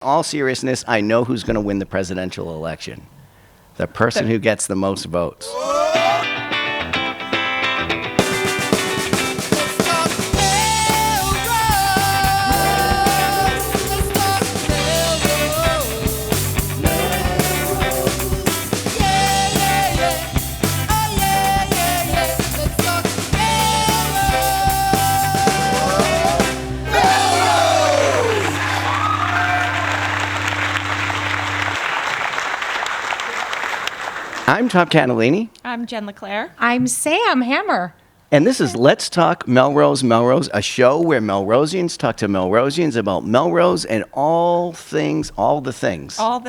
All seriousness, I know who's going to win the presidential election. The person who gets the most votes. I'm Tom Catalini. I'm Jen LeClaire. I'm Sam Hammer. And this is Let's Talk Melrose, a show where Melrosians talk to Melrosians about Melrose and all the things. All the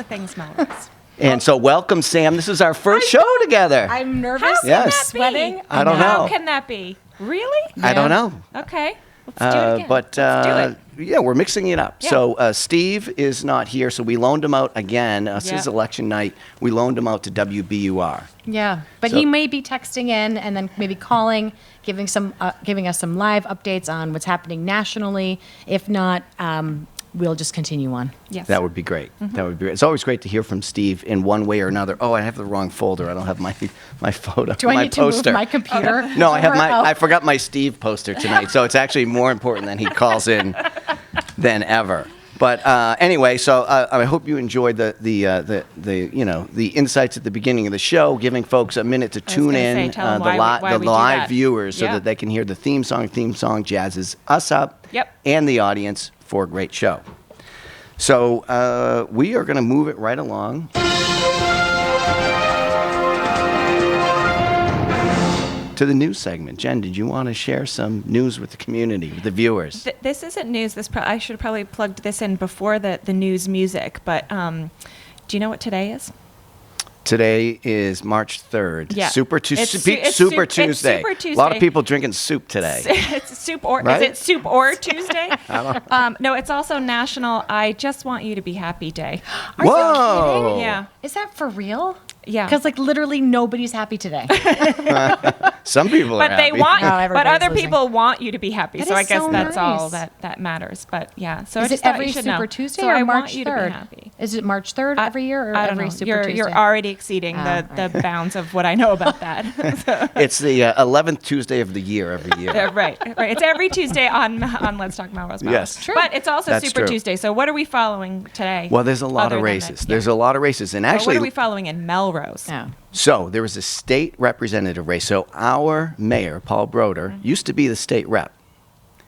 things Melrose. And so welcome, Sam. This is our first show together. I'm nervous. Yes. Sweating. I don't know. How can that be? Really? I don't know. Okay. Let's do it again. But Let's do it. yeah, we're mixing it up. Yeah. So Steve is not here, so we loaned him out again. This is Yeah. election night. We loaned him out to WBUR. Yeah, but So- he may be texting in and then maybe calling, giving us some live updates on what's happening nationally. If not, we'll just continue on. Yes. That would be great. That would be great. It's always great to hear from Steve in one way or another. Oh, I have the wrong folder. I don't have my photo. Do I my need poster. to move my computer? No, I have over? I forgot my Steve poster tonight, so it's actually more important that he calls in than ever. But anyway, so I hope you enjoyed the insights at the beginning of the show, giving folks a minute to tune in, tell them the why we do live that. viewers, so Yeah. that they can hear the theme song. Theme song jazzes us up, Yep. and the audience for a great show. So we are going to move it right along. To the news segment. Jen, did you want to share some news with the community, with the viewers? This isn't news. I should have probably plugged this in before the news music. But do you know what today is? Today is March 3rd. Yeah. Super It's Tuesday. It's Super A lot of Tuesday. people drinking soup today. It's soup or Right? is it soup or Tuesday? No, it's also National I Just Want You to Be Happy Day. Are you Whoa. kidding? Yeah. Is that for real? Yeah. Because literally nobody's happy today. Some people are But they happy. want, No, but everybody's other losing. people want you to be happy. That So I is guess so that's all nice. that matters. But yeah, so I Is just it thought every you should Super know. Tuesday So or I March want you to 3rd? be happy. Is it March 3rd every year or I don't every know. Super You're Tuesday? already exceeding the bounds of what I know about that. So, It's the 11th Tuesday of the year every year. right. It's every Tuesday on Let's Talk Melrose. Yes. True. But it's also That's Super true. Tuesday. So what are we following today? Well, there's a lot other of than races. that? There's Yeah. a lot of races. And Well, actually, what are we following in Melrose? Oh. so there was a state representative race. So our mayor, Paul Broder, used to be the state rep.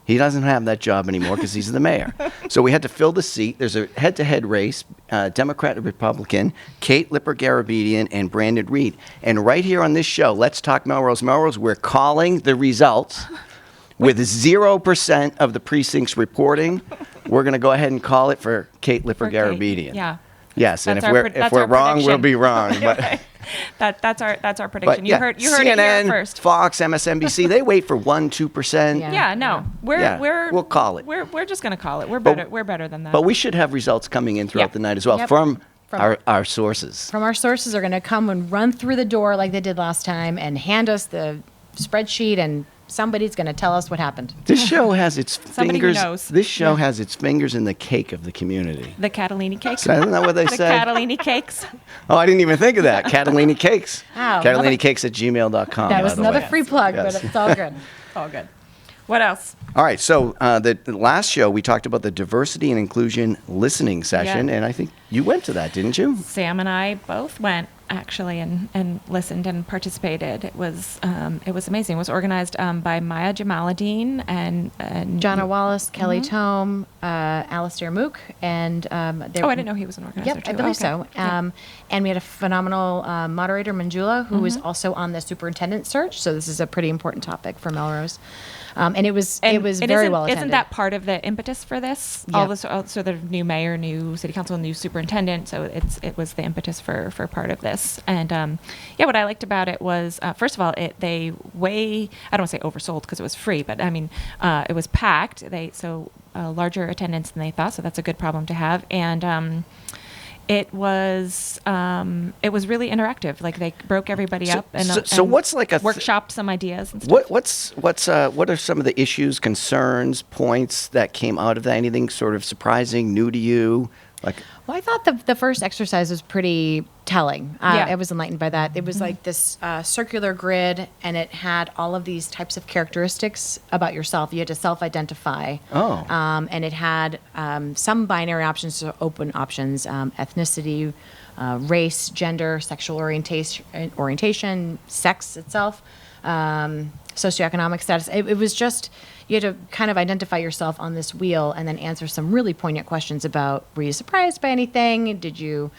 He doesn't have that job anymore because he's the mayor. So we had to fill the seat. There's a head-to-head race, Democrat and Republican, Kate Lipper-Garabedian and Brandon Reed. And right here on this show, Let's Talk Melrose, we're calling the results with 0% of the precincts reporting. We're going to go ahead and call it for Kate Lipper-Garabedian. Yeah. Yes, and That's if we're wrong, we'll be wrong. But, That's our but prediction. yeah, You heard CNN, it here first. Fox, MSNBC, they wait for 1-2%. Yeah. Yeah, no. We'll call it. We're just gonna call it. We're But- better. We're better than that. But we should have results coming in throughout Yeah. the night as well Yep. from From- our sources. From our sources are going to come and run through the door like they did last time and hand us the spreadsheet, and somebody's going to tell us what happened. This show has its Somebody who fingers. knows. This show has its fingers in the cake of the community. the Catalini cakes. Isn't that what they The say? Catalini cakes. Oh, I didn't even think of that. Catalini Cakes. Wow, CataliniCakes@gmail.com. That was by the another way. free plug, Yes. but it's all good. All good. What else? All right, so the last show we talked about the diversity and inclusion listening session, Yeah. and I think you went to that, didn't you? Sam and I both went actually and listened and participated. It was amazing. It was organized by Maya Jamaluddin and Jonna Wallace, Kelly Tome, Alistair Mook, and they Oh, I didn't know he was an organizer. Yep, too. I believe Okay. so. Yeah. And we had a phenomenal moderator, Manjula, who was also on the superintendent search. So this is a pretty important topic for Melrose. And it was And very isn't- well attended. Isn't that part of the impetus for this? Yeah. All this, so the new mayor, new city council, new superintendent. So it was the impetus for part of this. And yeah, what I liked about it was first of all, I don't want to say oversold because it was free, but I mean it was packed. Larger attendance than they thought, so that's a good problem to have. And it was really interactive. Like they broke everybody up and what's like a workshopped some ideas and stuff. what are some of the issues, concerns, points that came out of that? Anything sort of surprising, new to you? Like, Well, I thought the first exercise was pretty telling. Yeah. I was enlightened by that. It was like this circular grid, and it had all of these types of characteristics about yourself. You had to self-identify. Oh. And it had some binary options, so open options, ethnicity, race, gender, sexual orientation, sex itself, socioeconomic status. It was just, you had to kind of identify yourself on this wheel and then answer some really poignant questions about, were you surprised by anything? Did you,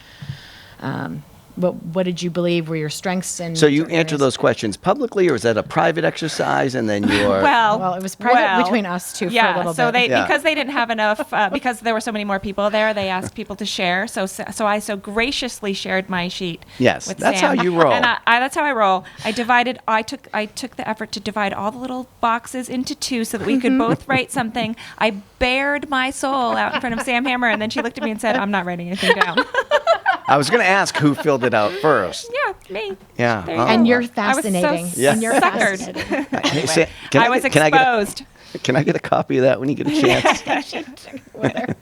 what did you believe were your strengths? And so you answer those questions publicly, or is that a private exercise and then you're... Well, it was private between us two for a little so bit. because they didn't have enough, because there were so many more people there, they asked people to share. So I so graciously shared my sheet. Yes, with that's Sam. how you roll. And that's how I roll. I took the effort to divide all the little boxes into two so that we could both write something. I bared my soul out in front of Sam Hammer, and then she looked at me and said, "I'm not writing anything down." I was going to ask who filled it out first. Yeah, me. Yeah. There you Oh. go. And you're I was so fascinating. Yeah. And you're suckered. fascinating. Hey, Sam, I was exposed. Can I get a copy of that when you get a chance? But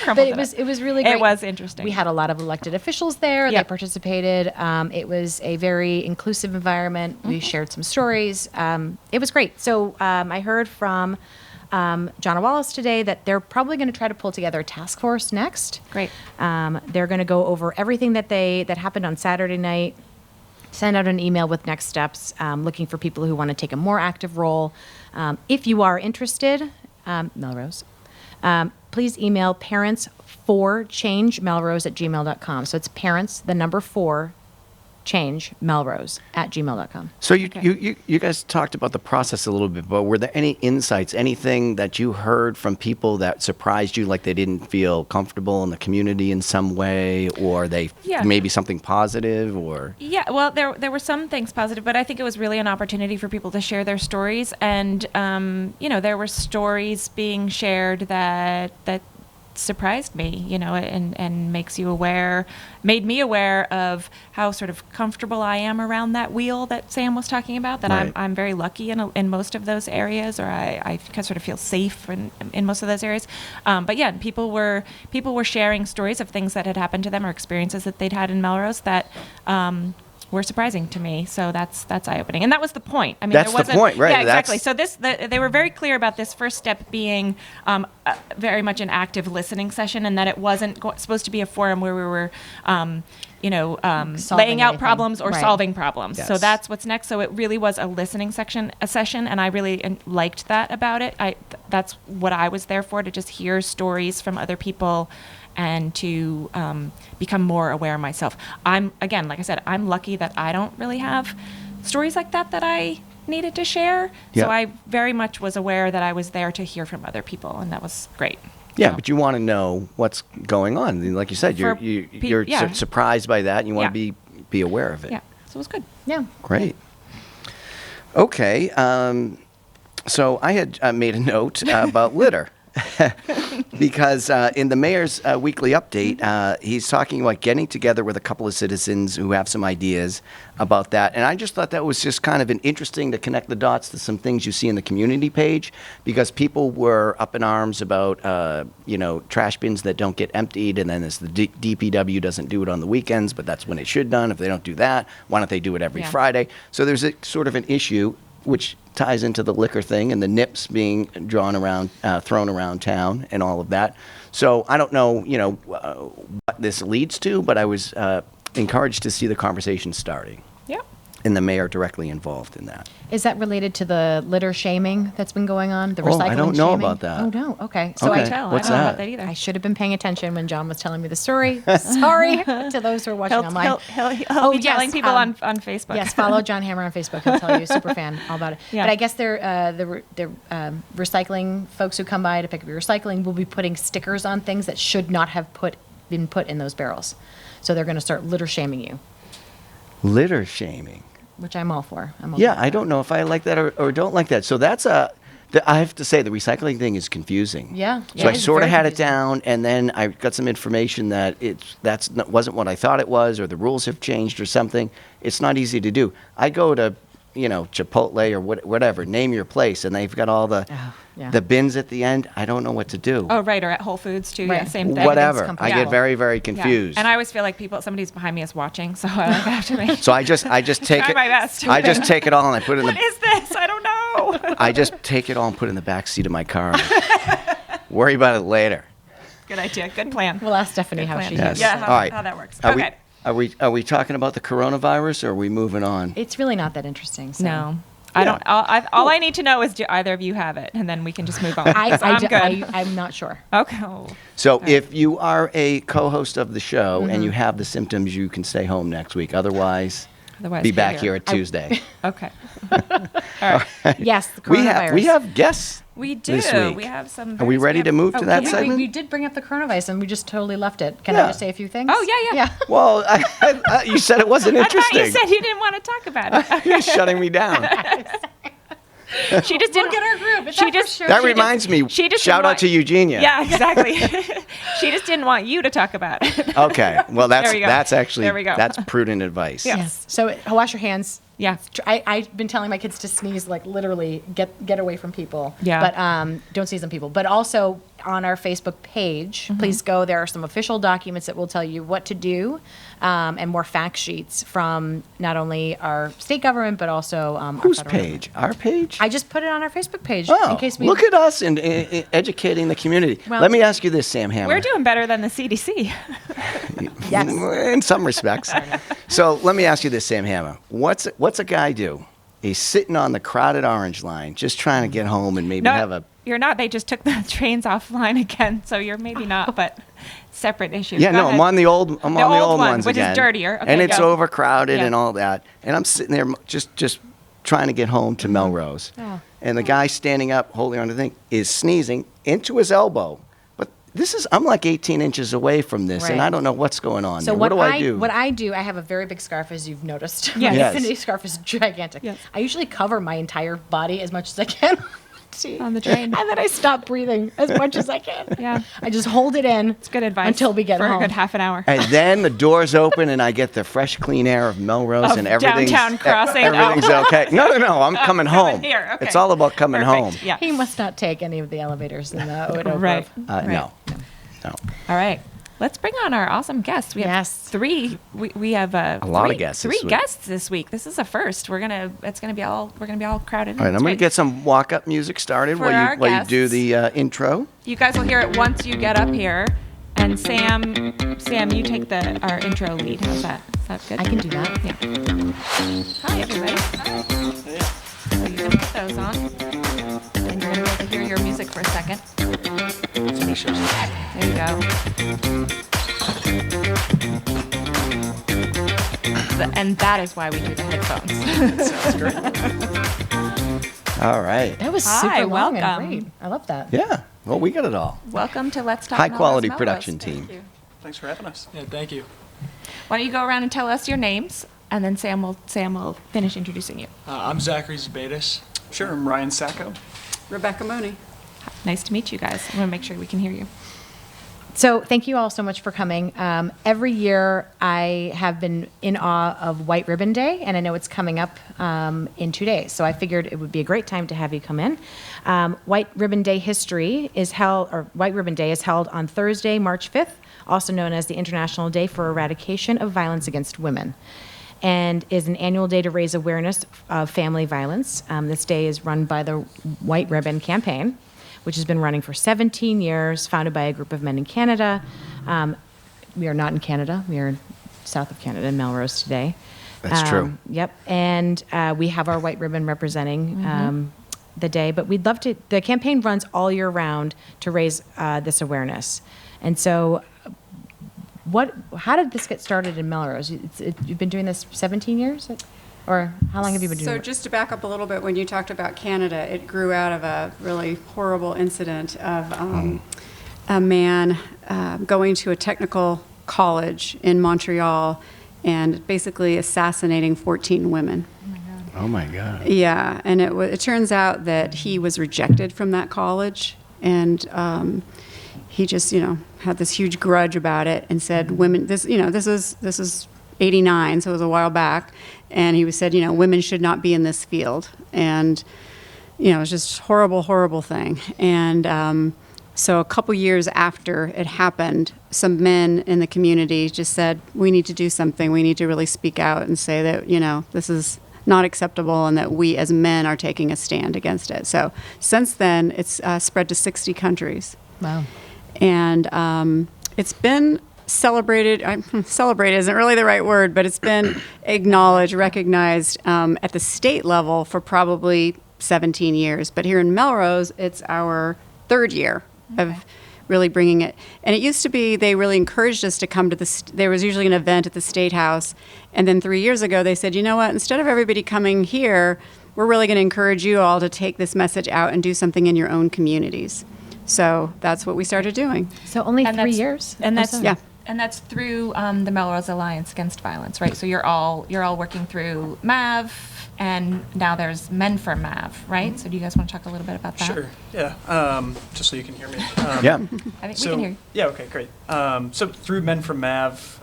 Crumbled it was really great. It was interesting. We had a lot of elected officials there. Yep. They participated. It was a very inclusive environment. We shared some stories. It was great. So I heard from John Wallace today that they're probably going to try to pull together a task force next. Great. They're going to go over everything that happened on Saturday night, send out an email with next steps, looking for people who want to take a more active role. If you are interested, Melrose, please email parents4changemelrose@gmail.com. So it's parents, the number 4, change melrose@gmail.com. So you guys talked about the process a little bit, but were there any insights, anything that you heard from people that surprised you, like they didn't feel comfortable in the community in some way, or they maybe something positive, or? Yeah, well, there were some things positive, but I think it was really an opportunity for people to share their stories, and there were stories being shared that surprised me, and made me aware of how sort of comfortable I am around that wheel that Sam was talking about, that Right. I'm very lucky in most of those areas, or I sort of feel safe in most of those areas. But yeah, people were sharing stories of things that had happened to them or experiences that they'd had in Melrose that were surprising to me. So that's eye-opening. And that was the point. I mean, That's the point, right. Yeah, exactly. So they were very clear about this first step being very much an active listening session, and that it wasn't supposed to be a forum where we were, laying out anything. problems or Right. solving problems. So Yes. that's what's next. So it really was a listening session, and I really liked that about it. That's what I was there for, to just hear stories from other people and to become more aware myself. Like I said, I'm lucky that I don't really have stories like that I needed to share. Yeah. So I very much was aware that I was there to hear from other people, and that was great. Yeah, So- but you want to know what's going on. Like you said, you're surprised by that, and you want to be aware of it. Yeah, so it was good. Yeah. Great. Okay. So I had made a note about litter. Because in the mayor's weekly update, he's talking about getting together with a couple of citizens who have some ideas about that. And I just thought that was just kind of interesting to connect the dots to some things you see in the community page, because people were up in arms about, trash bins that don't get emptied. And then as the DPW doesn't do it on the weekends, but that's when it should done. If they don't do that, why don't they do it every Friday? So there's a sort of an issue which ties into the liquor thing and the nips being thrown around town and all of that. So I don't know, what this leads to, but I was encouraged to see the conversation starting. Yeah. And the mayor directly involved in that. Is that related to the litter shaming that's been going on? The recycling I don't know shaming? about that. Oh, no. Okay. So Okay. I What's What's I don't know that? about that either. I should have been paying attention when John was telling me the story. Sorry to those who are watching online. He'll be telling people on Facebook. Yes, follow John Hammer on Facebook. He'll tell you, super fan, all about it. Yeah. But I guess the recycling folks who come by to pick up your recycling will be putting stickers on things that should not have been put in those barrels. So they're going to start litter shaming you, Litter shaming. which I'm all for. Yeah, I don't know if I like that or don't like that. So that's I have to say, the recycling thing is confusing. Yeah. So Yeah, I it's sort of very had it confusing. down, and then I got some information that wasn't what I thought it was, or the rules have changed or something. It's not easy to do. I go to, Chipotle or whatever, name your place, and they've got all the Yeah. The bins at the end, I don't know what to do. Oh, right, or at Whole Foods too. Right. Yeah, same thing. Whatever. I compatible. get very, very Yeah. confused. And I always feel like somebody's behind me is watching, so I have to make. So I just take Try it. my best. I just take it all and I put it in What the. is this? I don't know. I just take it all and put it in the back seat of my car. Worry about it later. Good idea. Good plan. We'll ask Stephanie Good how plan. she Yes. handles Yeah, it. how, All right. how that works. Are Okay. we talking about the coronavirus or are we moving on? It's really not that interesting. So. No. I don't. All I need to know is do either of you have it, and then we can just move on. I'm good. I'm not sure. Okay. Oh. So if you are a co-host of the show Mm-hmm. and you have the symptoms, you can stay home next week. Otherwise, Otherwise, be back here. here at Tuesday. Okay. All right. Yes, the we coronavirus. have guests. We do. This week. We have some. Are we ready to move to that we, segment? we did bring up the coronavirus and we just totally left it. Can Yeah. I just say a few things? Oh, yeah. Well, you said it wasn't I interesting. thought you said you didn't want to talk about it. You're shutting me down. She just didn't. Look at our group. It's She that just. for sure. That she reminds just- me. She just Shout didn't out want- to Eugenia. Yeah, exactly. She just didn't want you to talk about it. Okay. Well, There we go. that's actually There we go. that's prudent advice. Yeah. Yes. So wash your hands. Yeah. I've been telling my kids to sneeze, like literally get away from people. Yeah. But don't sneeze on people. But also on our Facebook page, Mm-hmm. please go. There are some official documents that will tell you what to do, and more fact sheets from not only our state government but also our Whose federal page? Our page? I just put it on our Facebook page Oh, in case we look at us in educating the community. Well- Let me ask you this, Sam Hammer. We're doing better than the CDC. Yes. In some respects. So let me ask you this, Sam Hammer. What's a guy do? He's sitting on the crowded orange line, just trying to get home and maybe No, have a. you're not. They just took the trains offline again, so you're maybe not, but separate issue. Yeah, Go no, ahead. I'm on the old. I'm on the old old one, ones which is again. dirtier. Okay, and it's go. overcrowded Yeah. and all that. And I'm sitting there just trying to get home to Melrose. Oh. And the guy standing up, holding on to the thing, is sneezing into his elbow. But I'm like 18 inches away from this, and Right. I don't know what's going on. So there. what do I do? What I do, I have a very big scarf, as you've noticed. Yes. My Yes. infinity scarf is gigantic. Yes. I usually cover my entire body as much as I can. On the train. And then I stop breathing as much as I can. Yeah. I just hold it in. It's good advice Until we get for home. a good half an hour. And then the doors open, and I get the fresh, clean air of Melrose, Of and everything's downtown crossing. Everything's Oh. okay. No, I'm coming home. Here, okay. It's all about coming Perfect. home. Yeah. He must not take any of the elevators in the Odo Right. Grove. Right. No. All right. Let's bring on our awesome guests. We have Yes. three. We have A lot of guests this Three week. guests this week. This is a first. We're gonna be all crowded. All right, I'm It's going to great. get some walk-up music started For while our you do guests. the intro. You guys will hear it once you get up here. And Sam, you take our intro lead. How's that? Is that good? I can do that. Yeah. Hi, everybody. So you're gonna put those on, and you're gonna be able to hear your music for a second. There you go. And that is why we do the headphones. All right. That was Hi, super long welcome. and great. I love that. Yeah. Well, we got it all. Welcome to Let's Talk High-quality Melrose. production Thank team. you. Thanks for having us. Yeah, thank you. Why don't you go around and tell us your names, and then Sam will finish introducing you. I'm Zachary Zabatis. Sure, I'm Ryan Sacco. Rebecca Mooney. Nice to meet you guys. I want to make sure we can hear you. So thank you all so much for coming. Every year I have been in awe of White Ribbon Day, and I know it's coming up in 2 days. So I figured it would be a great time to have you come in. White Ribbon Day White Ribbon Day is held on Thursday, March 5th, also known as the International Day for Eradication of Violence Against Women, and is an annual day to raise awareness of family violence. This day is run by the White Ribbon Campaign, which has been running for 17 years, founded by a group of men in Canada. We are not in Canada. We are south of Canada, in Melrose today. That's true. Yep. And we have our white ribbon representing the day. But we'd love to, the campaign runs all year round to raise this awareness. And so how did this get started in Melrose? You've been doing this 17 years? Or how long have you been doing So it? just to back up a little bit, when you talked about Canada, it grew out of a really horrible incident of a man going to a technical college in Montreal and basically assassinating 14 women. Oh, my God. Yeah, and it turns out that he was rejected from that college, and he just, had this huge grudge about it and said, women, this is 89, so it was a while back, and he said, women should not be in this field. And you know, it was just horrible, horrible thing. And so a couple years after it happened, some men in the community just said, we need to do something. We need to really speak out and say that, you know, this is not acceptable and that we as men are taking a stand against it. So since then, it's spread to 60 countries. Wow. And it's been celebrated. Celebrated isn't really the right word, but it's been acknowledged, recognized at the state level for probably 17 years. But here in Melrose, it's our third year of really bringing it. And it used to be they really encouraged us to come to there was usually an event at the State House. And then 3 years ago, they said, you know what, instead of everybody coming here, we're really going to encourage you all to take this message out and do something in your own communities. So that's what we started doing. So only And 3 that's- years? and Oh, that's sorry. Yeah. And that's through the Melrose Alliance Against Violence, right? So you're all working through MAV, and now there's Men for MAV, right? So do you guys want to talk a little bit about that? Sure. Yeah. Just so you can hear me. Yeah. I think So, we can hear you. yeah, okay, great. So through Men for MAV,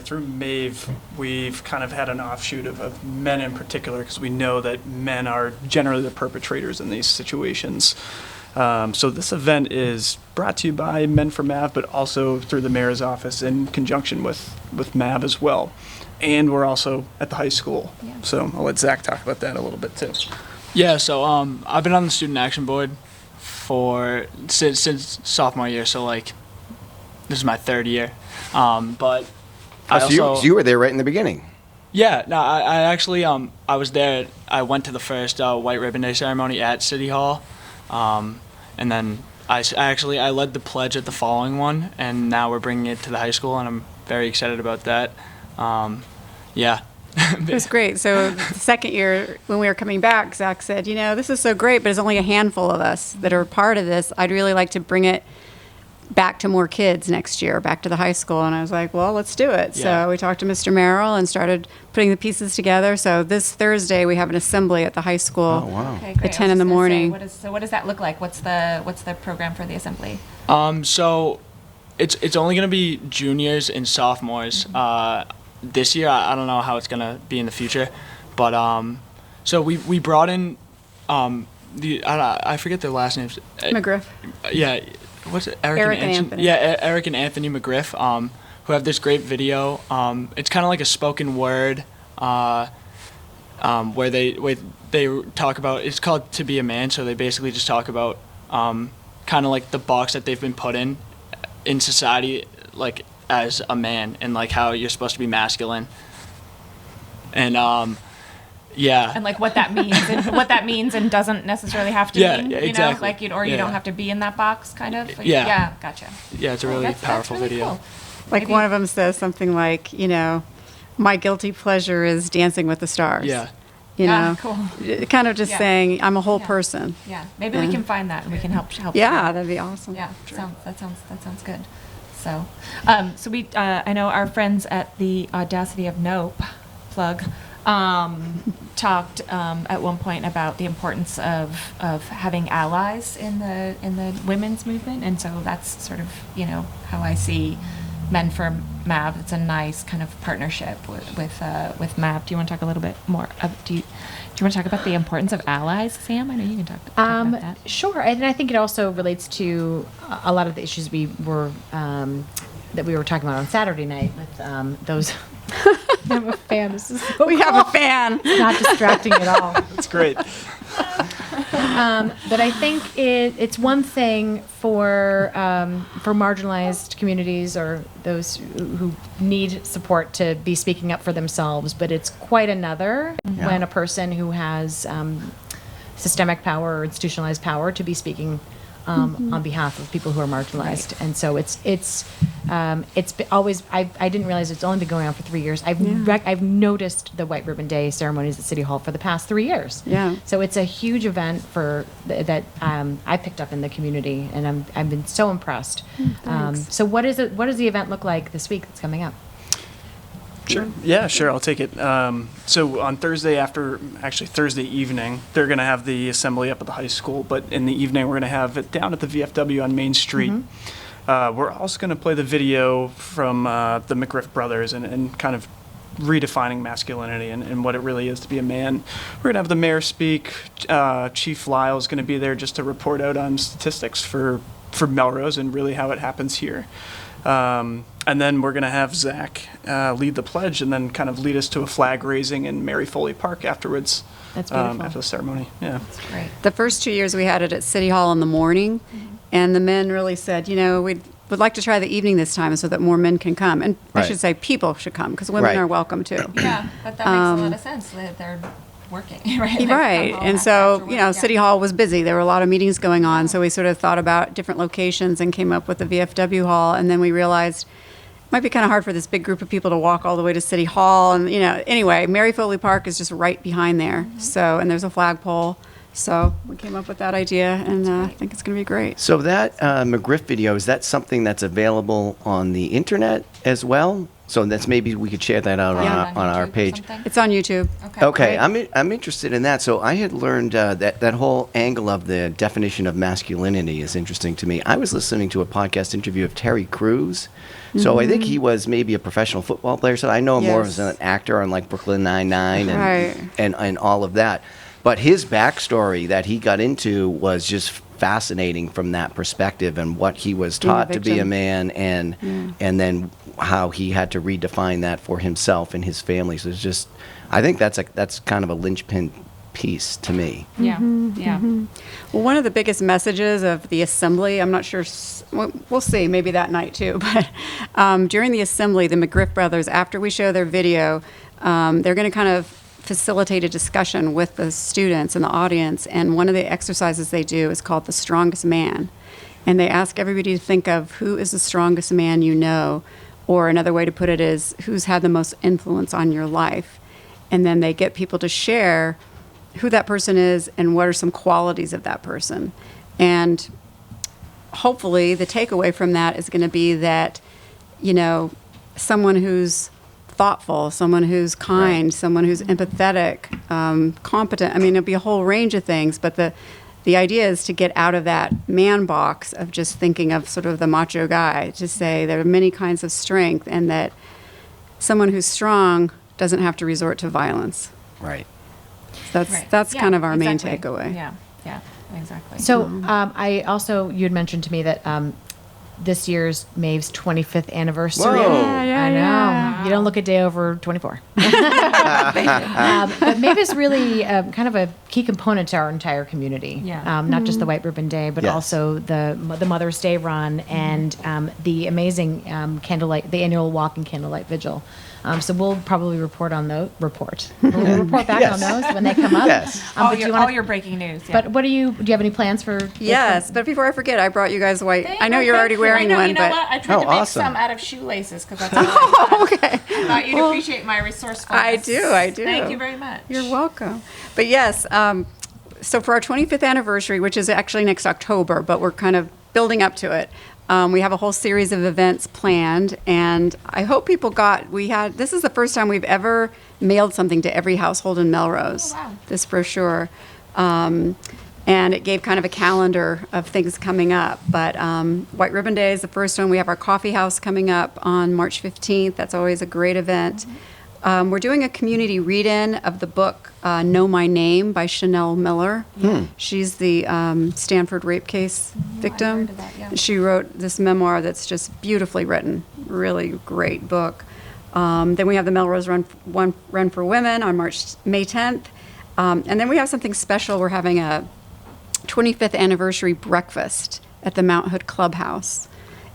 through MAVE, we've kind of had an offshoot of men in particular, because we know that men are generally the perpetrators in these situations. So this event is brought to you by Men for MAV, but also through the mayor's office in conjunction with MAV as well. And we're also at the high school. Yeah. So I'll let Zach talk about that a little bit too. Yeah, so I've been on the Student Action Board since sophomore year, so like this is my third year. But I So also you were there right in the beginning. yeah, no, I actually I was there. I went to the first White Ribbon Day ceremony at City Hall, and then I led the pledge at the following one, and now we're bringing it to the high school, and I'm very excited about that. Yeah. It was great. So the second year, when we were coming back, Zach said, you know, this is so great, but there's only a handful of us that are part of this. I'd really like to bring it back to more kids next year, back to the high school. And I was like, well, let's do it. Yeah. So we talked to Mr. Merrill and started putting the pieces together. So this Thursday, we have an assembly at the high school. Oh, wow. Okay, At great. 10 I in was the just gonna say, morning. what does that look like? What's the program for the assembly? So it's only gonna be juniors and sophomores. This year, I don't know how it's gonna be in the future, but so we brought in I forget their last names. McGriff. Yeah, what's it? Eric and Anthony. Yeah, Eric and Anthony McGriff, who have this great video. It's kind of like a spoken word, where they talk about. It's called "To Be a Man," so they basically just talk about kind of like the box that they've been put in society, like as a man, and like how you're supposed to be masculine. And yeah. And like what that means and doesn't necessarily have to Yeah, mean, yeah, you know, exactly. like you Yeah. don't have to be in that box, kind of. Like, Yeah. Yeah, gotcha. Yeah, it's a really That's powerful really video. cool. Like Maybe- one of them says something like, you know, my guilty pleasure is dancing with the stars. Yeah. You Ah, know, cool. kind of just Yeah. saying I'm a whole Yeah. person. Yeah, maybe we Yeah. can find that and we can help. Yeah, that'd be awesome. Yeah, that sounds good. So, so we I know our friends at the Audacity of Nope plug talked at one point about the importance of having allies in the women's movement, and so that's sort of, you know, how I see Men for MAV. It's a nice kind of partnership with MAV. Do you want to talk a little bit more? Do you want to talk about the importance of allies, Sam? I know you can talk about that. Sure, and I think it also relates to a lot of the issues that we were talking about on Saturday night with those. I'm a fan. This is so We have a fan. not distracting at all. That's great. But I think it's one thing for marginalized communities or those who need support to be speaking up for themselves, but it's quite another when a person who has systemic power or institutionalized power to be speaking on behalf of people who are marginalized. Right. And so it's been always, I didn't realize it's only been going on for 3 years. I've noticed the White Ribbon Day ceremonies at City Hall for the past 3 years. Yeah. So it's a huge event that I picked up in the community, and I've been so impressed. Thanks. So what does the event look like this week that's coming up? Sure. Yeah, sure. I'll take it. So on Thursday Thursday evening, they're going to have the assembly up at the high school, but in the evening, we're going to have it down at the VFW on Main Street. We're also going to play the video from the McGriff brothers and kind of redefining masculinity and what it really is to be a man. We're going to have the mayor speak. Chief Lyle is going to be there just to report out on statistics for Melrose and really how it happens here. And then we're going to have Zach lead the pledge and then kind of lead us to a flag raising in Mary Foley Park afterwards. That's beautiful. After the ceremony. Yeah. That's great. The first 2 years we had it at City Hall in the morning, and the men really said, we would like to try the evening this time so that more men can come. And I Right. should say people should come because women Right. are welcome too. Yeah, but that makes a lot of sense that they're working, right? They Right. come home And after so, work, you know, yeah. City Hall was busy. There were a lot of meetings going on. So we sort of thought about different locations and came up with the VFW Hall. And then we realized it might be kind of hard for this big group of people to walk all the way to City Hall. And, anyway, Mary Foley Park is just right behind there. So, and there's a flagpole. So we came up with that idea, and I think it's going to be great. So that McGriff video, is that something that's available on the internet as well? So that's maybe we could share that out Yeah. on our YouTube or page. something? It's on YouTube. Okay, Right. I'm interested in that. So I had learned that whole angle of the definition of masculinity is interesting to me. I was listening to a podcast interview of Terry Crews. So I think he was maybe a professional football player. So I know him more as Yes. an actor on like Brooklyn Nine-Nine Right. and all of that. But his backstory that he got into was just fascinating from that perspective and what he was Being a taught to be a victim. man and then how he had to redefine that for himself and his family. So it's just, I think that's kind of a linchpin piece to me. Yeah, yeah. Well, one of the biggest messages of the assembly, I'm not sure, we'll see, maybe that night too, but during the assembly, the McGriff brothers, after we show their video, they're going to kind of facilitate a discussion with the students and the audience. And one of the exercises they do is called the strongest man. And they ask everybody to think of who is the strongest man you know, or another way to put it is who's had the most influence on your life. And then they get people to share who that person is and what are some qualities of that person. And hopefully the takeaway from that is going to be that, someone who's thoughtful, someone who's kind, someone who's empathetic, competent. I mean, it'll be a whole range of things, but the idea is to get out of that man box of just thinking of sort of the macho guy, to say there are many kinds of strength and that someone who's strong doesn't have to resort to violence. Right. That's Right. that's Yeah, kind of our main exactly. takeaway. Yeah, exactly. So I also, you had mentioned to me that this year's Maeve's 25th anniversary. Whoa. Yeah, I know. yeah. You don't look a day over 24. But Maeve is really kind of a key component to our entire community. Yeah. Not just the White Ribbon Day, but Yes. also the Mother's Day run and the amazing candlelight, the annual walk and candlelight vigil. So we'll probably report on those. We'll report back on Yes. those when they come up. Yes. But do you wanna- all your breaking news. Yeah. But do you have any plans for? Yes, but before I forget, I brought you guys white. I know you're already wearing I know, one, you know but what? I tried Oh, to make awesome. some out of shoelaces because that's all I okay. thought you'd appreciate my resourcefulness. I do. Thank you very much. You're welcome. But yes, so for our 25th anniversary, which is actually next October, but we're kind of building up to it. We have a whole series of events planned, and I hope people this is the first time we've ever mailed something to every household in Melrose, Oh, wow. this brochure. And it gave kind of a calendar of things coming up. But White Ribbon Day is the first one. We have our coffee house coming up on March 15th. That's always a great event. We're doing a community read-in of the book Know My Name by Chanel Miller. She's the Stanford rape case victim. heard of that, yeah. She wrote this memoir that's just beautifully written, really great book. Then we have the Melrose Run for Women on May 10th. And then we have something special. We're having a 25th anniversary breakfast at the Mount Hood Clubhouse.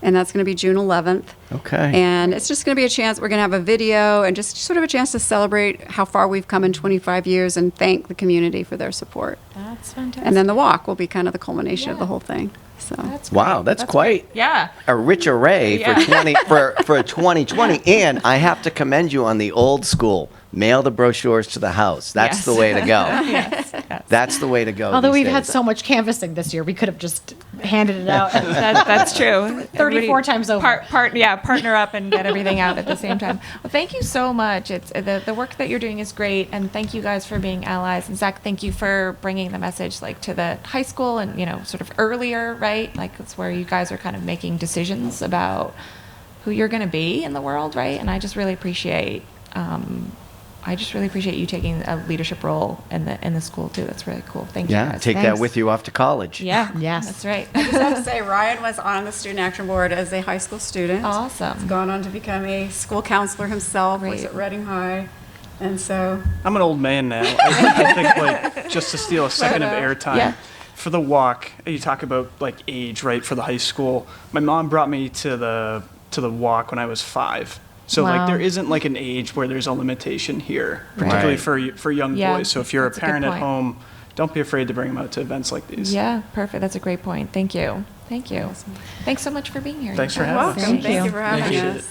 And that's going to be June 11th. Okay. And it's just going to be a chance. We're going to have a video and just sort of a chance to celebrate how far we've come in 25 years and thank the community for their support. That's fantastic. And then the walk will be kind of the culmination of Yeah. the whole thing. So That's Wow, great. that's quite great. Yeah. a rich array Yeah. for 2020. And I have to commend you on the old school. Mail the brochures to the house. That's Yes. the way to go. Yes. Yes. That's the way to go. Although these we've had days. so much canvassing this year, we could have just handed it out. That's true. 34 times over. Partner up and get everything out at the same time. Well, thank you so much. It's the work that you're doing is great, and thank you guys for being allies. And Zach, thank you for bringing the message to the high school and sort of earlier, right? It's where you guys are kind of making decisions about who you're going to be in the world, right? And I just really appreciate I just really appreciate you taking a leadership role in the school too. That's really cool. Thank you. Yeah, guys. take that Thanks. with you off to college. Yeah. Yes. That's right. I just have to say, Ryan was on the student action board as a high school student. Awesome. He's gone on to become a school counselor himself, was Great. at Reading High. And so, I'm an old man now. I think like, just to steal a second of airtime. Yeah. For the walk, you talk about like age, right? For the high school, my mom brought me to the walk when I was 5. So Wow. like there isn't like an age where there's a limitation here, particularly for young Yeah, boys. So if you're a that's a good parent at point. home, don't be afraid to bring them out to events like these. Yeah, perfect. That's a great point. Thank you. Thank you. Thanks so much for being here. Thanks for Nicole. having us. welcome. Thank Thank you. you for having Appreciate us.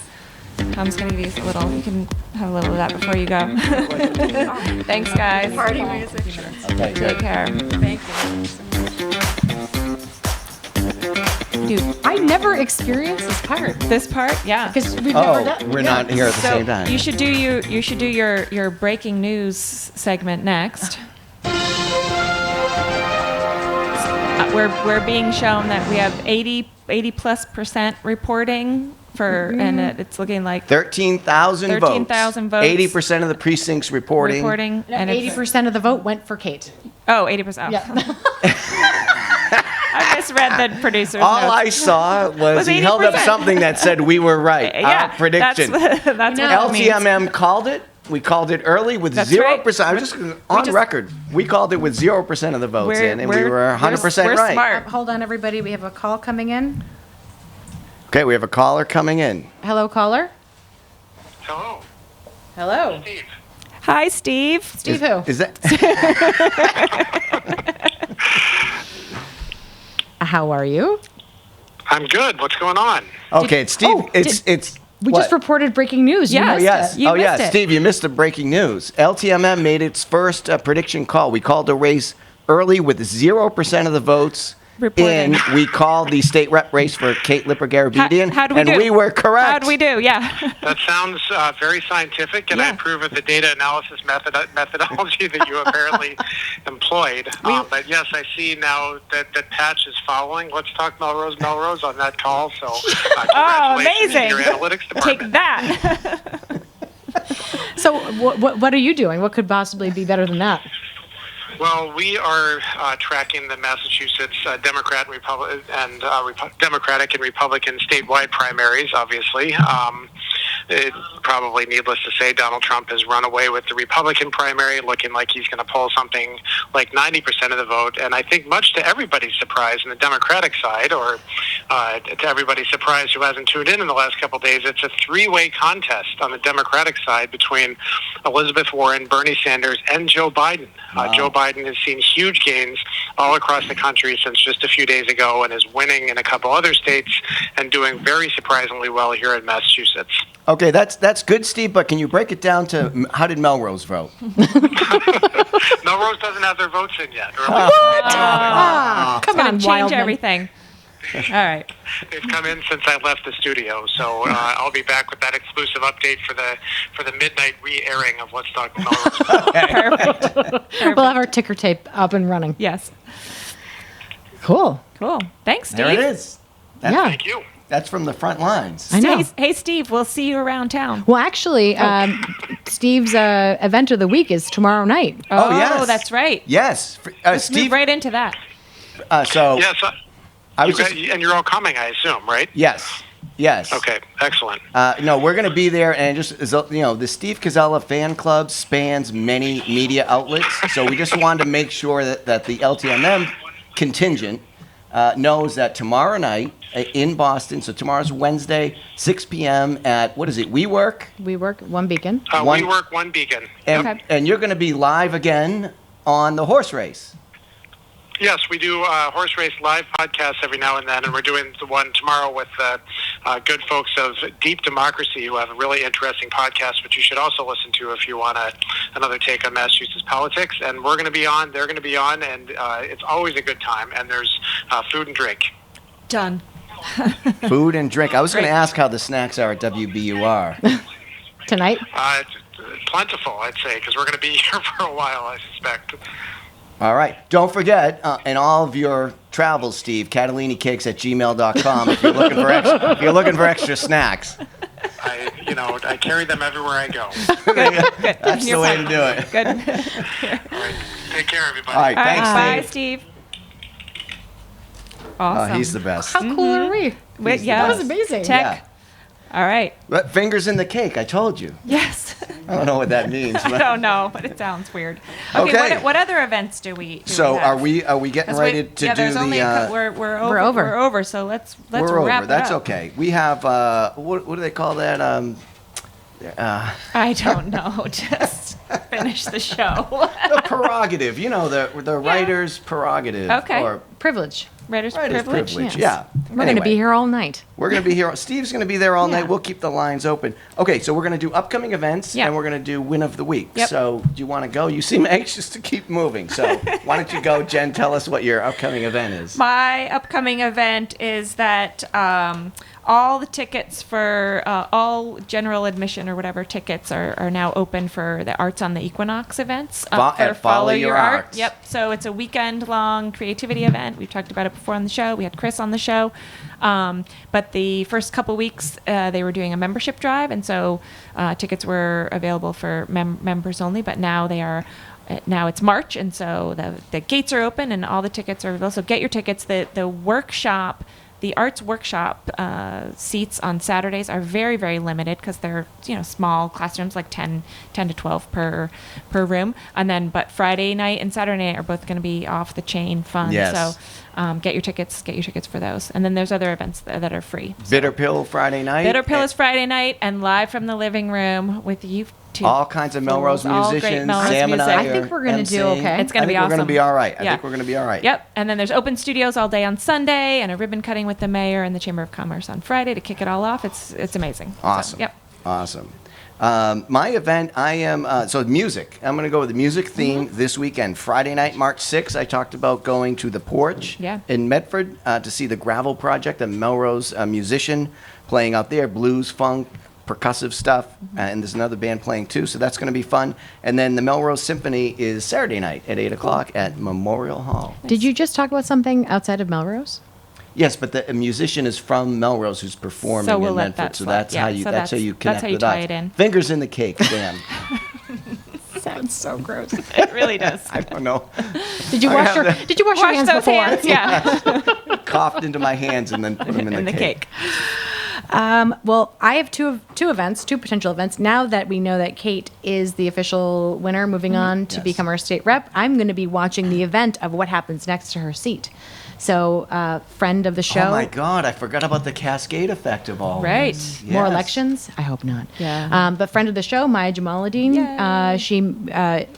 Tom's going to give you a little, you can have a little of that before you go. Thanks, guys. Party music. Take care. Thank you. Dude, I never experienced this part this part, yeah. because we've never Oh, done. we're not here at the So same time. you should do your breaking news segment next. We're being shown that we have 80+% reporting for, and it's looking like 13,000 votes. 13,000 votes. 80% of the precincts reporting. reporting. No, and it's- 80% of the vote went for Kate. Oh, 80%. Yeah. I misread the producer's All notes. I saw was Was he held up 80%. something that said we were right. Yeah, Our prediction. That's what that means. LTMM called it. We called it early with That's 0%. right. I'm just on just- record. We called it with 0% of the votes in, and we were 100% we're right. smart. Hold on, everybody. We have a call coming in. Okay, we have a caller coming in. Hello, caller. Hello, Hello. Steve. Hi, Steve. Steve who? Is that? How are you? I'm good. What's going on? Okay, it's Steve. oh, It's. We what? just reported breaking news. You Yeah, missed Yes. it. You Oh, missed yes. it. Steve, you missed the breaking news. LTMM made its first prediction call. We called the race early with 0% of the votes Reporting. in. We called the state rep race for Kate Lipper-Garabedian, How'd we and do? we were correct. How'd we do? Yeah. That sounds very scientific, and I Yeah. approve of the data analysis methodology that you apparently employed. But yes, I see now that Patch is following. Let's talk Melrose on that call. So Oh, congratulations to amazing. your analytics Take department. that. So what are you doing? What could possibly be better than that? Well, we are tracking the Massachusetts Democratic and Republican statewide primaries, obviously. Probably needless to say, Donald Trump has run away with the Republican primary, looking like he's going to pull something like 90% of the vote. And I think much to everybody's surprise on the Democratic side, or to everybody's surprise who hasn't tuned in the last couple of days, it's a three-way contest on the Democratic side between Elizabeth Warren, Bernie Sanders, and Joe Biden. Joe Biden has seen huge gains all across the country since just a few days ago and is winning in a couple other states and doing very surprisingly well here in Massachusetts. Okay, that's good, Steve, but can you break it down to how did Melrose vote? Melrose doesn't have their votes in yet. Or Come Gonna on, change Wildman. everything. All right. They've come in since I left the studio, so I'll be back with that exclusive update for the midnight re-airing of Let's Talk Melrose. Perfect. We'll have our ticker tape up and running. Yes. Cool. Cool. Thanks, Steve. There it is. Yeah. Thank you. That's from the front lines. I know. Hey, Steve, we'll see you around town. Well, actually, Steve's event of the week is tomorrow night. Oh, yes. That's right. Yes. Let's Steve, move right into that. so Yes, I was just, and you're all coming, I assume, right? yes. Okay, excellent. No, we're going to be there, and just the Steve Koczela fan club spans many media outlets, so we just wanted to make sure that the LTMM contingent knows that tomorrow night in Boston, so tomorrow's Wednesday, 6 p.m. at, what is it, WeWork? We work One Beacon. One- We work one beacon. And, Okay. and you're going to be live again on the horse race. Yes, we do horse race live podcasts every now and then, and we're doing the one tomorrow with good folks of Deep Democracy who have a really interesting podcast, which you should also listen to if you want another take on Massachusetts politics. And we're going to be on, they're going to be on, and it's always a good time, and there's food and drink. Done. Food and drink. I was going to Great. ask how the snacks are at WBUR. Tonight? It's plentiful, I'd say, because we're going to be here for a while, I suspect. All right. Don't forget, in all of your travels, Steve, CataliniCakes@gmail.com if you're looking for extra snacks. I carry them everywhere I go. That's the You're way fine. to do it. Good. All right. Take care, everybody. All right, All right, thanks, bye, Steve. Steve. Awesome. Oh, he's the best. How cool are we? Wait, the yeah, That was amazing. Tech. Yeah. All right. But fingers in the cake, I told you. Yes. I don't know what that means. I But. don't know, but it sounds weird. Okay. What other events do we? So have? are we getting 'Cause ready to yeah, do there's only the? we're over. We're over. We're over. So let's we're wrap over. it That's up. okay. We have what do they call that? I don't know. Just finish the show. The prerogative. You know, the writer's prerogative. Okay. Or Privilege. Writer's writer's privilege. privilege. yes. Yeah. We're going to be here all night. We're going to be here. Steve's going to be there all Yeah. night. We'll keep the lines open. Okay, so we're going to do upcoming events, Yeah. and we're going to do win of the week. Yep. So do you want to go? You seem anxious to keep moving. So why don't you go, Jen? Tell us what your upcoming event is. My upcoming event is that all the tickets for all general admission or whatever tickets are now open for the Arts on the Equinox events. At Follow Your Arts. Yep. So it's a weekend-long creativity event. We've talked about it before on the show. We had Chris on the show. But the first couple weeks, they were doing a membership drive, and so tickets were available for members only. But now they are. Now it's March, and so the gates are open, and all the tickets are available. So get your tickets. The workshop. The arts workshop seats on Saturdays are very, very limited because they're small classrooms, like 10 to 12 per room. And then, but Friday night and Saturday night are both going to be off the chain fun. Yes. So get your tickets for those. And then there's other events that are free. Bitter Pill Friday night. Bitter Pill is Friday night, and live from the living room with you two. All kinds of Melrose All great musicians. Melrose Sam and music. I I think are we're gonna do emceeing. okay. It's going to be I think awesome. we're going to be all right. I Yeah. think we're going to be all right. Yep. And then there's open studios all day on Sunday, and a ribbon cutting with the mayor and the Chamber of Commerce on Friday to kick it all off. It's amazing. So, Awesome. yep. Awesome. My event, I am, so music. I'm going to go with the music theme this weekend. Friday night, March 6th, I talked about going to the Porch Yeah. in Medford to see the Gravel Project, a Melrose musician playing out there, blues, funk, percussive stuff, and there's another band playing too, so that's going to be fun. And then the Melrose Symphony is Saturday night at 8 o'clock at Memorial Hall. Did you just talk about something outside of Melrose? Yes, but the musician is from Melrose who's performing So we'll in let Medford, that so slide. that's Yeah, how you so that's how you that's connect how you the dots. tie it in. Fingers in the cake, Dan. Sounds so gross. It really does. I don't know. Did you wash your hands those before? hands, yeah. Coughed into my hands and then put them in the cake. Well, I have two potential events. Now that we know that Kate is the official winner, moving on to Yes. become our state rep, I'm going to be watching the event of what happens next to her seat. So, friend of the show. Oh my God, I forgot about the cascade effect of all Right. this. More Yes. elections? I hope not. Yeah. But friend of the show, Maya Jamaluddin, she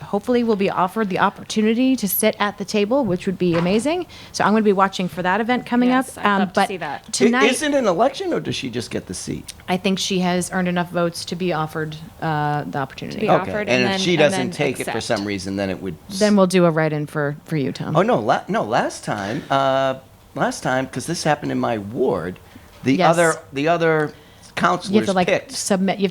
hopefully will be offered the opportunity to sit at the table, which would be amazing. So I'm going to be watching for that event coming Yes, up. I'd love to but see that. tonight, Is it an election or does she just get the seat? I think she has earned enough votes to be offered the opportunity. be offered, And and if then- she and doesn't then take it for accept. some reason, then it would. Then we'll do a write-in for you, Tom. Oh no, last time, because this happened in my ward, the Yes. other You have counselors to picked. submit. You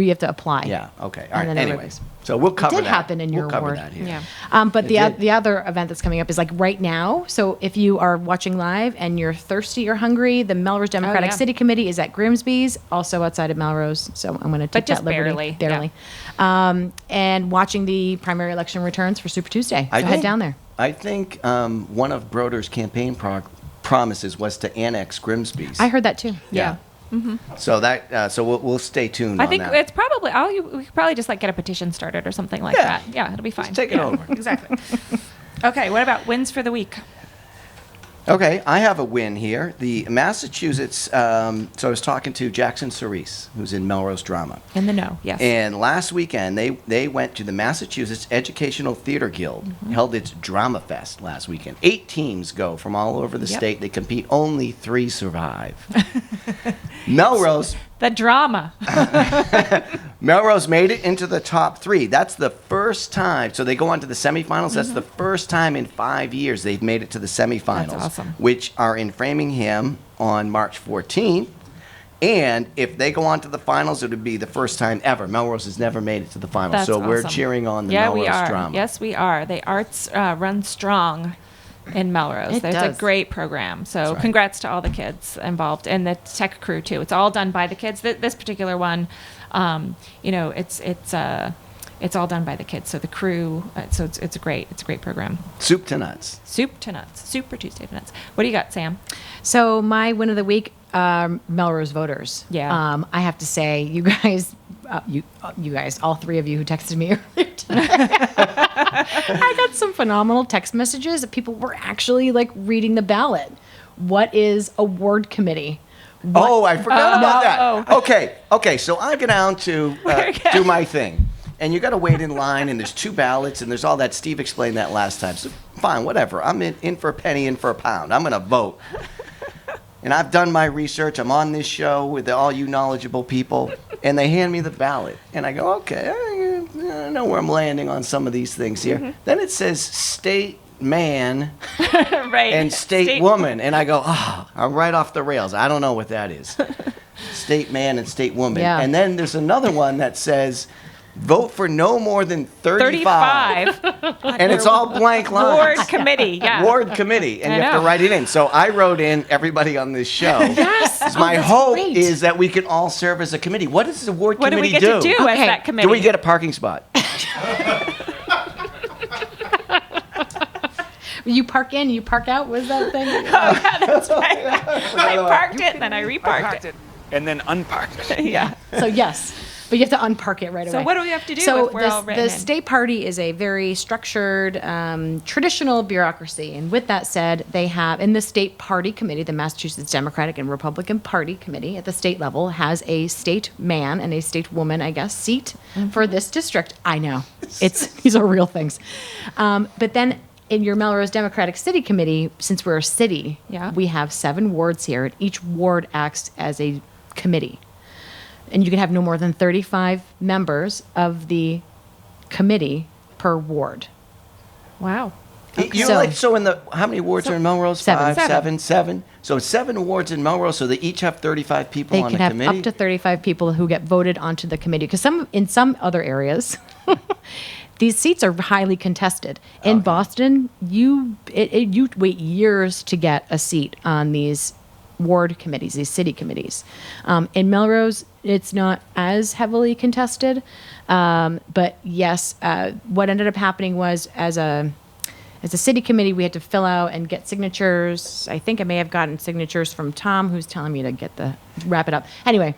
have to apply. Yeah. Okay. All And right. then Anyways, everybody's- so we'll cover did that. happen in your We'll cover ward. that here. Yeah. But It the did. the other event that's coming up is like right now. So if you are watching live and you're thirsty or hungry, the Melrose Democratic yeah. City Committee is at Grimsby's, also outside of Melrose. So I'm going to take just that liberty. barely, And watching the primary election returns for Super Tuesday. So head down there. I think one of Broder's campaign promises was to annex Grimsby's. I heard that too. Yeah. So that so we'll stay tuned. I on think that. it's probably we could probably just like get a petition started or something like Yeah. that. Yeah, it'll be fine. take it Yeah, over. Exactly. Okay, what about wins for the week? Okay, I have a win here. The Massachusetts. So I was talking to Jackson Cerise, who's in Melrose Drama. In the know, yes. And last weekend, they went to the Massachusetts Educational Theater Guild, held its Drama Fest last weekend. 8 teams go from all over the Yep. state. They compete. Only 3 survive. Melrose the drama. Melrose made it into the top 3. That's the first time. So they go on to the semifinals. That's the first time in 5 years they've made it to the semifinals, That's awesome. which are in Framingham on March 14th. And if they go on to the finals, it would be the first time ever. Melrose has never made it to the finals. That's so we're awesome. cheering on the Yeah, Melrose we are. drama. Yes, we are. The arts run strong in Melrose. It There's does. a great program. So right. congrats to all the kids involved and the tech crew too. It's all done by the kids. This particular one, it's all done by the kids. So the crew. So it's a great program. Soup to nuts. Soup to nuts. Super Tuesday to nuts. What do you got, Sam? So my win of the week, Melrose voters. Yeah. I have to say, you guys, all three of you who texted me earlier today, I got some phenomenal text messages that people were actually like reading the ballot. What is a ward committee? Oh, I forgot about no. that. Okay. So I go down to do my thing. And you got to wait in line, and there's 2 ballots, and there's all that. Steve explained that last time. So fine, whatever. I'm in for a penny, in for a pound. I'm going to vote. And I've done my research. I'm on this show with all you knowledgeable people. And they hand me the ballot. And I go, okay, I know where I'm landing on some of these things here. Mm-hmm. Then it says state man Right. and state woman. And I go, I'm right off the rails. I don't know what that is. State man and state woman. Yeah. And then there's another one that says vote for no more than 35. 35. And it's all blank lines. Ward committee. Yeah. Ward committee, and I you have to know. write it in. So I wrote in everybody on this show. Yes. My that's hope great. is that we can all serve as a committee. What does the ward What do committee we get to do as Okay. that committee? Do we get a parking spot? You park in, you park out. Was that thing? Oh, yeah, that's right. I parked it, and then I reparked it. And then unparked it. Yeah. So yes, but you have to unpark it right away. So what do we have to do So if we're all written the in? state party is a very structured, traditional bureaucracy, and with that said, they have in the state party committee, the Massachusetts Democratic and Republican Party committee at the state level has a state man and a state woman, I guess, seat for this district. I know these are real things, but then. In your Melrose Democratic City Committee, since we're a city, Yeah. we have 7 wards here. Each ward acts as a committee. And you can have no more than 35 members of the committee per ward. Wow. So in the how many wards are in Melrose? 7. 5, 7. So 7 wards in Melrose. So they each have 35 people They on can the have committee. up to 35 people who get voted onto the committee. Because in some other areas, these seats are highly contested. In Boston, you wait years to get a seat on these ward committees, these city committees. In Melrose, it's not as heavily contested. But yes, what ended up happening was as a city committee, we had to fill out and get signatures. I think I may have gotten signatures from Tom, who's telling me to wrap it up. Anyway,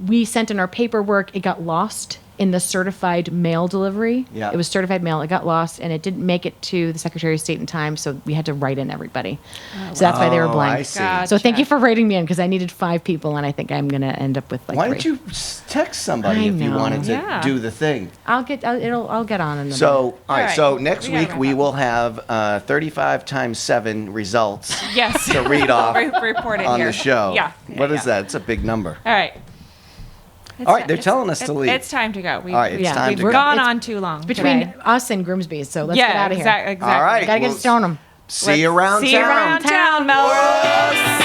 we sent in our paperwork. It got lost in the certified mail delivery. Yeah. It was certified mail. It got lost, and it didn't make it to the Secretary of State in time, so we had to write in everybody. So that's why they were blank. I see. So thank Gotcha. you for writing me in, because I needed 5 people, and I think I'm going to end up with like Why 3. don't you text somebody I if you know. wanted to Yeah. do the thing? I'll get on in the So, all right. right. So next We gotta week wrap we up. will have 35 times 7 results Yes. to read off Report it on here. the show. Yeah. What is that? It's a big number. All right. All right, they're telling us to leave. It's time to go. All right, it's time we've to go. gone It's on too long. between today. us and Grimsby, so let's yeah, get out of here. exactly. All right. Gotta get well, Stoneham. See you around See you town. around town, Melrose.